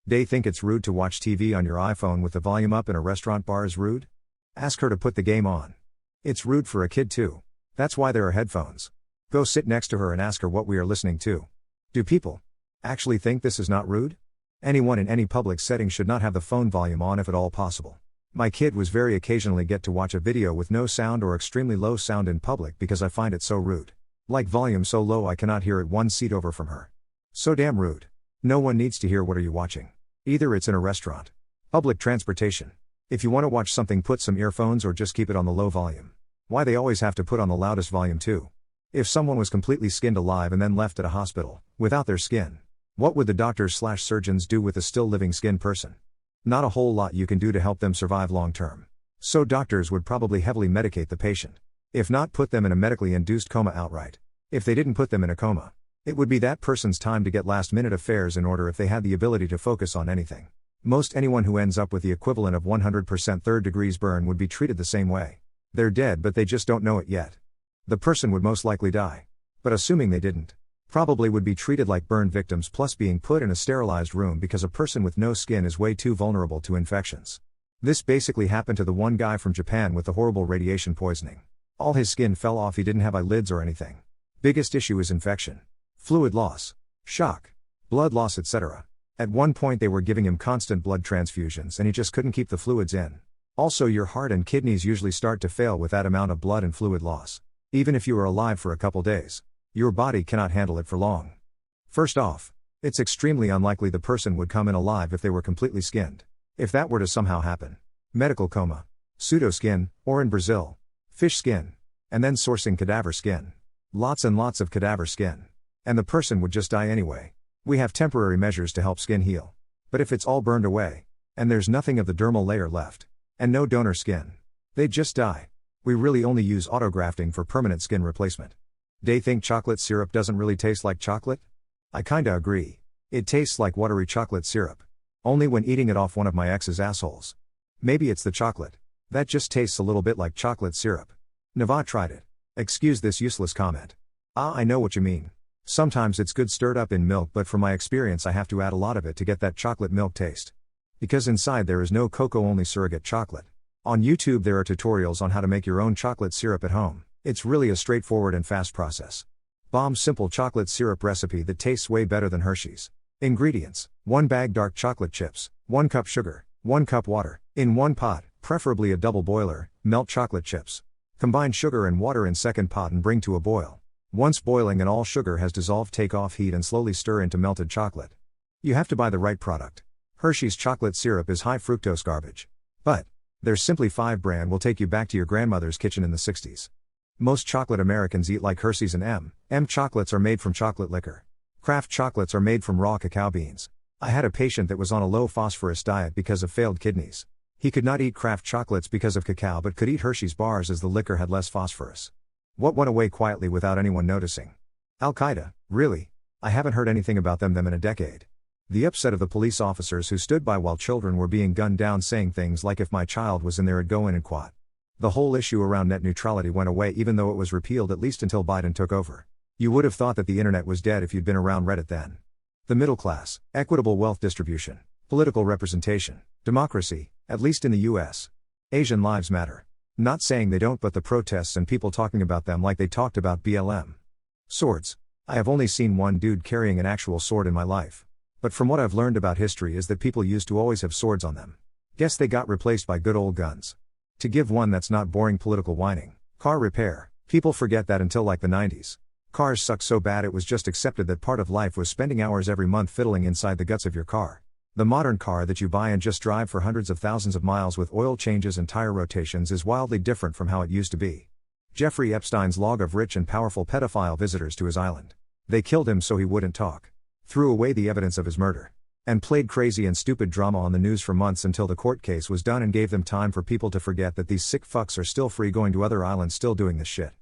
They think it's rude to watch TV on your iPhone with the volume up in a restaurant bar is rude? Ask her to put the game on. It's rude for a kid too. That's why there are headphones. Go sit next to her and ask her what we are listening to. Do people actually think this is not rude? Anyone in any public setting should not have the phone volume on if at all possible. My kid was very occasionally get to watch a video with no sound or extremely low sound in public because I find it so rude. Like volume so low I cannot hear it one seat over from her. So damn rude. No one needs to hear what are you watching. Either it's in a restaurant, public transportation. If you want to watch something put some earphones or just keep it on the low volume. Why they always have to put on the loudest volume too? If someone was completely skinned alive and then left at a hospital, without their skin, what would the doctors/surgeons do with a still living skinned person? Not a whole lot you can do to help them survive long term. So doctors would probably heavily medicate the patient. If not put them in a medically induced coma outright. If they didn't put them in a coma, it would be that person's time to get last minute affairs in order if they had the ability to focus on anything. Most anyone who ends up with the equivalent of 100% third degrees burn would be treated the same way. They're dead but they just don't know it yet. The person would most likely die. But assuming they didn't, probably would be treated like burn victims plus being put in a sterilized room because a person with no skin is way too vulnerable to infections. This basically happened to the one guy from Japan with the horrible radiation poisoning. All his skin fell off, he didn't have eyelids or anything. Biggest issue is infection. Fluid loss, shock, blood loss, etc. At one point they were giving him constant blood transfusions and he just couldn't keep the fluids in. Also your heart and kidneys usually start to fail with that amount of blood and fluid loss. Even if you are alive for a couple days, your body cannot handle it for long. First off, it's extremely unlikely the person would come in alive if they were completely skinned. If that were to somehow happen, medical coma, pseudo-skin, or in Brazil, fish skin, and then sourcing cadaver skin. Lots and lots of cadaver skin. And the person would just die anyway. We have temporary measures to help skin heal. But if it's all burned away, and there's nothing of the dermal layer left, and no donor skin, they'd just die. We really only use autografting for permanent skin replacement. They think chocolate syrup doesn't really taste like chocolate? I kinda agree. It tastes like watery chocolate syrup. Only when eating it off one of my ex's assholes. Maybe it's the chocolate. That just tastes a little bit like chocolate syrup. Nava tried it. Excuse this useless comment. I know what you mean. Sometimes it's good stirred up in milk, but from my experience I have to add a lot of it to get that chocolate milk taste. Because inside there is no cocoa, only surrogate chocolate. On YouTube there are tutorials on how to make your own chocolate syrup at home. It's really a straightforward and fast process. Bomb simple chocolate syrup recipe that tastes way better than Hershey's. Ingredients: 1 bag dark chocolate chips, 1 cup sugar, 1 cup water. In 1 pot, preferably a double boiler, melt chocolate chips. Combine sugar and water in second pot and bring to a boil. Once boiling and all sugar has dissolved, take off heat and slowly stir into melted chocolate. You have to buy the right product. Hershey's chocolate syrup is high fructose garbage. But their Simply 5 brand will take you back to your grandmother's kitchen in the 60s. Most chocolate Americans eat like Hershey's and M chocolates are made from chocolate liquor. Kraft chocolates are made from raw cacao beans. I had a patient that was on a low phosphorus diet because of failed kidneys. He could not eat Kraft chocolates because of cacao but could eat Hershey's bars as the liquor had less phosphorus. What went away quietly without anyone noticing? Al-Qaeda, really? I haven't heard anything about them in a decade. The upset of the police officers who stood by while children were being gunned down, saying things like if my child was in there I'd go in and quat. The whole issue around net neutrality went away even though it was repealed, at least until Biden took over. You would have thought that the internet was dead if you'd been around Reddit then. The middle class, equitable wealth distribution, political representation, democracy, at least in the US. Asian lives matter. Not saying they don't, but the protests and people talking about them like they talked about BLM. Swords. I have only seen one dude carrying an actual sword in my life. But from what I've learned about history is that people used to always have swords on them. Guess they got replaced by good old guns. To give one that's not boring political whining. Car repair. People forget that until like the 90s. Cars suck so bad it was just accepted that part of life was spending hours every month fiddling inside the guts of your car. The modern car that you buy and just drive for hundreds of thousands of miles with oil changes and tire rotations is wildly different from how it used to be. Jeffrey Epstein's log of rich and powerful pedophile visitors to his island. They killed him so he wouldn't talk. Threw away the evidence of his murder. And played crazy and stupid drama on the news for months until the court case was done and gave them time for people to forget that these sick fucks are still free going to other islands still doing this shit.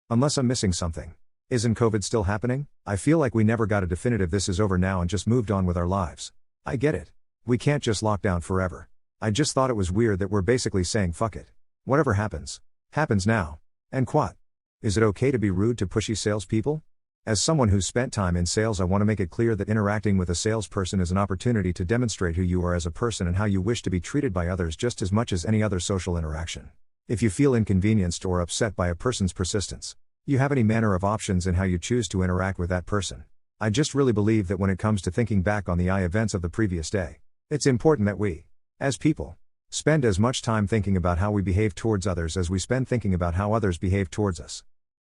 Unless I'm missing something. Isn't COVID still happening? I feel like we never got a definitive this is over now and just moved on with our lives. I get it. We can't just lock down forever. I just thought it was weird that we're basically saying fuck it. Whatever happens, happens now. And quat. Is it okay to be rude to pushy salespeople? As someone who's spent time in sales, I want to make it clear that interacting with a salesperson is an opportunity to demonstrate who you are as a person and how you wish to be treated by others just as much as any other social interaction. If you feel inconvenienced or upset by a person's persistence, you have any manner of options in how you choose to interact with that person. I just really believe that when it comes to thinking back on the events of the previous day, it's important that we, as people, spend as much time thinking about how we behave towards others as we spend thinking about how others behave towards us.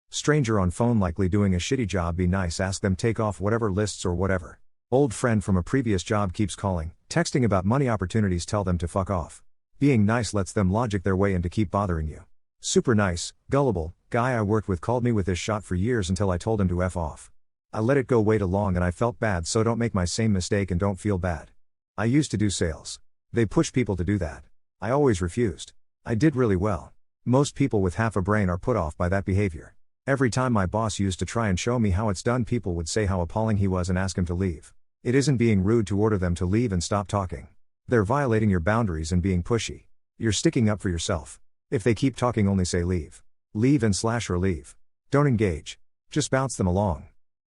Stranger on phone likely doing a shitty job, be nice, ask them, take off whatever lists or whatever. Old friend from a previous job keeps calling, texting about money opportunities, tell them to fuck off. Being nice lets them logic their way in to keep bothering you. Super nice, gullible, guy I worked with called me with this shot for years until I told him to F off. I let it go way too long and I felt bad, so don't make my same mistake and don't feel bad. I used to do sales. They push people to do that. I always refused. I did really well. Most people with half a brain are put off by that behavior. Every time my boss used to try and show me how it's done, people would say how appalling he was and ask him to leave. It isn't being rude to order them to leave and stop talking. They're violating your boundaries and being pushy. You're sticking up for yourself. If they keep talking, only say leave. Leave and/or leave. Don't engage. Just bounce them along.